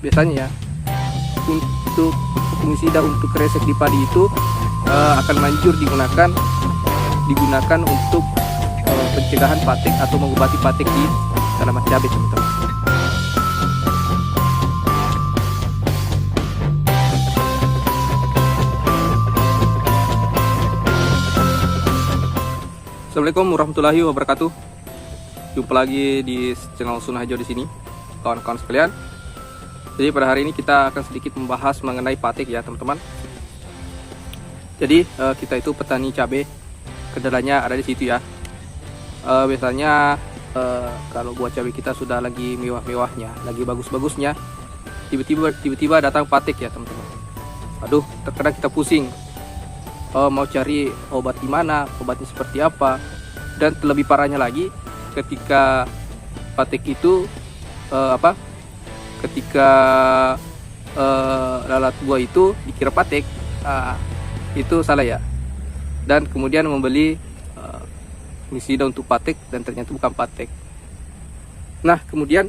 biasanya ya, untuk fungisida untuk kresek di padi itu akan manjur digunakan untuk pencegahan patek atau mengobati patek di tanaman cabai, teman-teman. Assalamualaikum warahmatullahi wabarakatuh. Jumpa lagi di channel Sunnah Hijau di sini, kawan-kawan sekalian. Jadi pada hari ini kita akan sedikit membahas mengenai patek ya, teman-teman. Jadi kita itu petani cabai, kendalanya ada di situ ya. Biasanya kalau buat cabai kita sudah lagi mewah-mewahnya, lagi bagus-bagusnya, tiba-tiba datang patek ya, teman-teman. Aduh, terkadang kita pusing. Mau cari obat di mana, obatnya seperti apa, dan lebih parahnya lagi ketika patek itu ketika lalat buah itu dikira patek, itu salah ya, dan kemudian membeli fungisida untuk patek dan ternyata bukan patek. Nah kemudian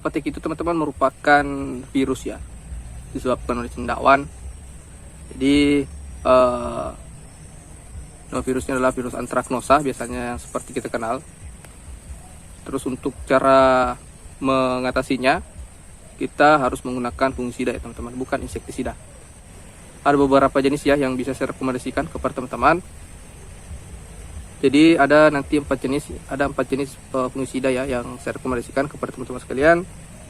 patek itu, teman-teman, merupakan virus ya, disebabkan oleh cendawan. Jadi virusnya adalah virus antraknosa biasanya yang seperti kita kenal. Terus untuk cara mengatasinya, kita harus menggunakan fungisida ya, teman-teman, bukan insektisida. Ada beberapa jenis ya yang bisa saya rekomendasikan kepada teman-teman. Jadi ada nanti 4 jenis fungisida ya yang saya rekomendasikan kepada teman-teman sekalian.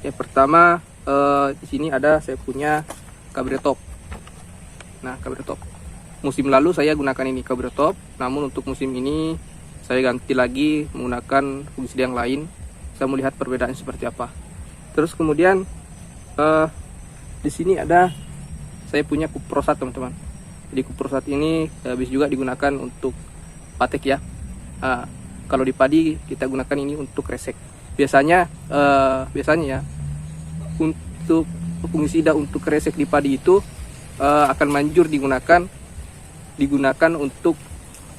Yang pertama, di sini ada saya punya Cabretop. Nah, Cabretop. Musim lalu saya gunakan ini Cabretop, namun untuk musim ini saya ganti lagi menggunakan fungisida yang lain. Saya melihat perbedaan seperti apa. Terus kemudian di sini ada saya punya Kuprosat, teman-teman. Jadi Kuprosat ini bisa juga digunakan untuk patek ya. Kalau di padi kita gunakan ini untuk kresek. Biasanya ya, untuk fungisida untuk kresek di padi itu akan manjur digunakan untuk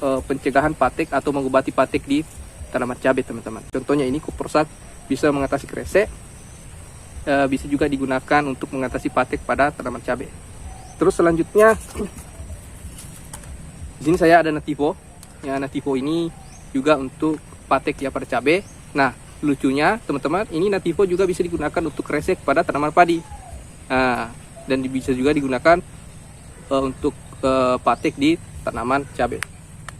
pencegahan patek atau mengobati patek di tanaman cabai, teman-teman. Contohnya ini Kuprosat bisa mengatasi kresek, bisa juga digunakan untuk mengatasi patek pada tanaman cabai. Terus selanjutnya di sini saya ada Nativo. Ya, Nativo ini juga untuk patek ya pada cabai. Nah, lucunya teman-teman, ini Nativo juga bisa digunakan untuk kresek pada tanaman padi. Dan bisa juga digunakan untuk patek di tanaman cabai.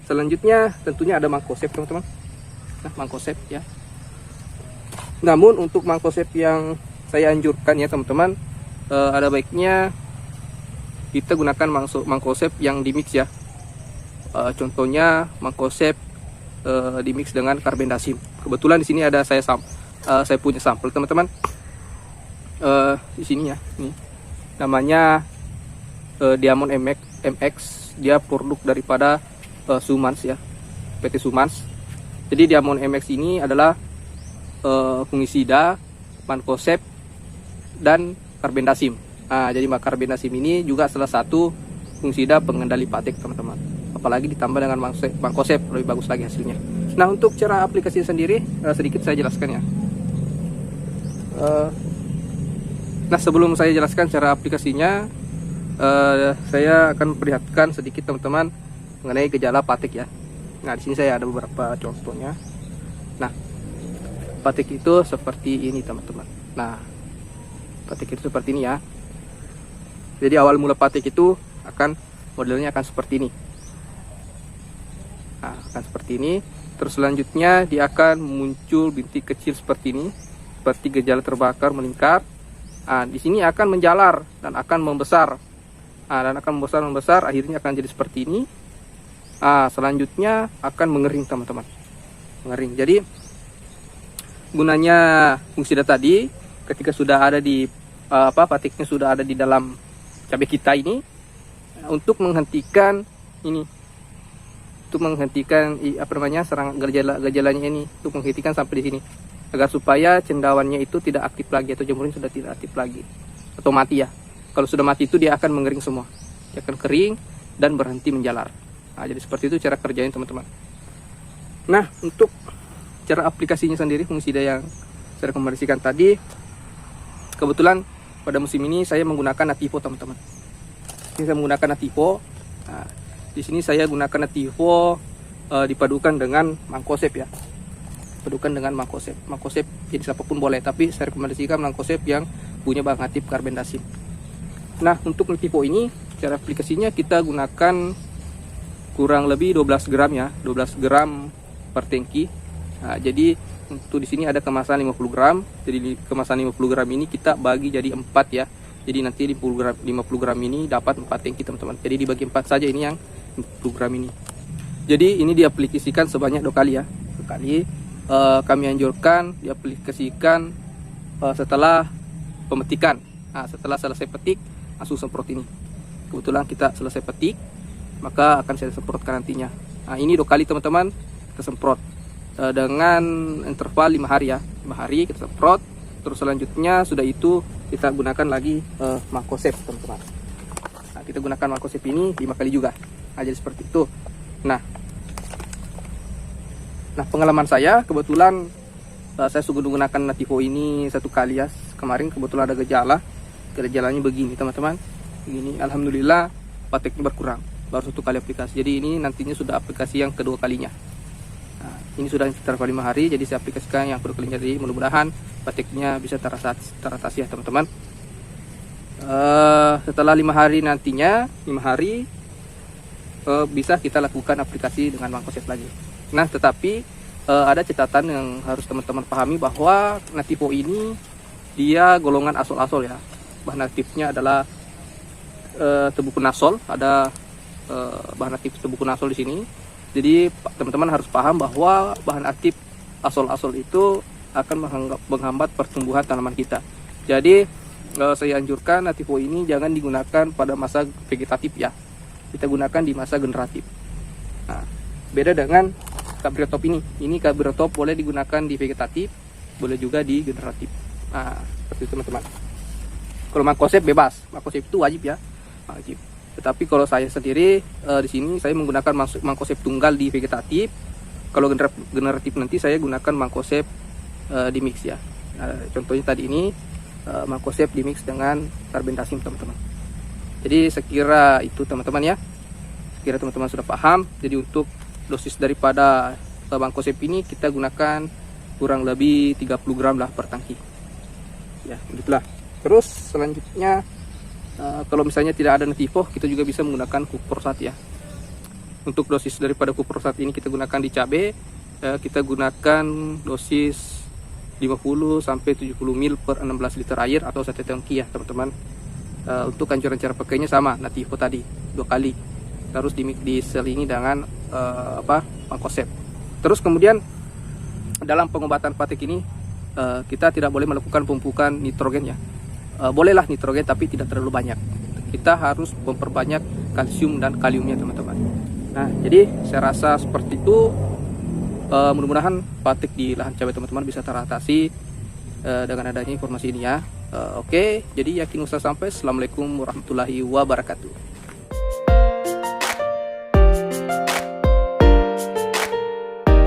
Selanjutnya tentunya ada Mancozeb, teman-teman. Nah, Mancozeb ya. Namun untuk Mancozeb yang saya anjurkan ya, teman-teman, ada baiknya kita gunakan Mancozeb yang dimix ya. Contohnya Mancozeb dimix dengan Carbendazim. Kebetulan di sini ada saya punya sampel, teman-teman. Di sini ya, ini namanya Diamond MX, dia produk daripada Sumans ya, PT Sumans. Jadi Diamond MX ini adalah fungisida, Mancozeb, dan Carbendazim. Jadi Carbendazim ini juga salah satu fungisida pengendali patek, teman-teman. Apalagi ditambah dengan Mancozeb, lebih bagus lagi hasilnya. Nah, untuk cara aplikasi sendiri sedikit saya jelaskan ya. Nah, sebelum saya jelaskan cara aplikasinya, saya akan perlihatkan sedikit, teman-teman, mengenai gejala patek ya. Nah, di sini saya ada beberapa contohnya. Nah, patek itu seperti ini, teman-teman. Nah, patek itu seperti ini ya. Jadi awal mula patek itu modelnya akan seperti ini. Nah, akan seperti ini. Terus selanjutnya dia akan muncul bintik kecil seperti ini, seperti gejala terbakar melingkar. Di sini akan menjalar dan akan membesar. Membesar, akhirnya akan jadi seperti ini. Selanjutnya akan mengering, teman-teman. Mengering. Jadi gunanya fungisida tadi, ketika sudah ada di pateknya sudah ada di dalam cabai kita ini, untuk menghentikan ini, untuk menghentikan serangan gejalanya ini, untuk menghentikan sampai di sini, agar supaya cendawannya itu tidak aktif lagi atau jamurnya sudah tidak aktif lagi atau mati ya. Kalau sudah mati itu dia akan mengering semua, dia akan kering dan berhenti menjalar. Jadi seperti itu cara kerjanya, teman-teman. Nah, untuk cara aplikasinya sendiri fungisida yang saya rekomendasikan tadi, kebetulan pada musim ini saya menggunakan Nativo teman-teman. Ini saya menggunakan Nativo. Nah, di sini saya gunakan Nativo dipadukan dengan Mancozeb ya. Padukan dengan Mancozeb. Mancozeb jenis apapun boleh, tapi saya rekomendasikan Mancozeb yang punya bahan aktif karbendasim. Nah, untuk Nativo ini cara aplikasinya kita gunakan kurang lebih 12 gram ya, 12 gram per tangki. Nah, jadi untuk di sini ada kemasan 50 gram. Jadi di kemasan 50 gram ini kita bagi jadi 4 ya. Jadi nanti 50 gram ini dapat 4 tangki teman-teman. Jadi dibagi 4 saja ini yang 50 gram ini. Jadi ini diaplikasikan sebanyak 2 kali ya. 2 kali. Kami anjurkan diaplikasikan setelah pemetikan. Nah, setelah selesai petik langsung semprot ini. Kebetulan kita selesai petik, maka akan saya semprotkan nantinya. Nah, ini 2 kali teman-teman kita semprot dengan interval 5 hari ya. 5 hari kita semprot. Terus selanjutnya sudah itu kita gunakan lagi Mancozeb teman-teman. Nah, kita gunakan Mancozeb ini 5 kali juga. Nah, jadi seperti itu. Nah, pengalaman saya kebetulan saya sudah menggunakan Nativo ini 1 kali ya. Kemarin kebetulan ada gejalanya begini teman-teman. Begini, alhamdulillah pateknya berkurang. Baru 1 kali aplikasi. Jadi ini nantinya sudah aplikasi yang kedua kalinya. Nah, ini sudah interval 5 hari. Jadi saya aplikasikan yang kedua kalinya. Jadi mudah-mudahan pateknya bisa teratasi ya teman-teman. Setelah 5 hari nantinya, 5 hari bisa kita lakukan aplikasi dengan Mancozeb lagi. Nah, tetapi ada catatan yang harus teman-teman pahami bahwa Nativo ini dia golongan asol-asol ya. Bahan aktifnya adalah tebukonazol, ada bahan aktif tebukonazol di sini. Jadi teman-teman harus paham bahwa bahan aktif asol-asol itu akan menghambat pertumbuhan tanaman kita. Jadi saya anjurkan Nativo ini jangan digunakan pada masa vegetatif ya. Kita gunakan di masa generatif. Nah, beda dengan Carbaryatop ini. Ini Carbaryatop boleh digunakan di vegetatif, boleh juga di generatif. Nah, seperti itu teman-teman. Kalau Mancozeb bebas, Mancozeb itu wajib ya, wajib. Tetapi kalau saya sendiri di sini saya menggunakan Mancozeb tunggal di vegetatif. Kalau generatif nanti saya gunakan Mancozeb di mix ya. Contohnya tadi ini Mancozeb di mix dengan karbendasim teman-teman. Jadi sekira itu teman-teman ya. Sekira teman-teman sudah paham. Jadi untuk dosis daripada Mancozeb ini kita gunakan kurang lebih 30 gram lah per tangki. Ya, begitulah. Terus selanjutnya kalau misalnya tidak ada Nativo, kita juga bisa menggunakan Cuprosat ya. Untuk dosis daripada Cuprosat ini kita gunakan di cabai, kita gunakan dosis 50 sampai 70 ml per 16 liter air atau 1 tangki ya, teman-teman. Untuk anjuran cara pakainya sama, Nativo tadi 2 kali. Terus diselingi dengan Mancozeb. Terus kemudian dalam pengobatan patek ini kita tidak boleh melakukan pemupukan nitrogen ya. Bolehlah nitrogen tapi tidak terlalu banyak. Kita harus memperbanyak kalsium dan kaliumnya teman-teman. Nah, jadi saya rasa seperti itu. Mudah-mudahan patek di lahan cabai teman-teman bisa teratasi dengan adanya informasi ini ya. Oke, jadi yakin usaha sampai. Assalamualaikum warahmatullahi wabarakatuh.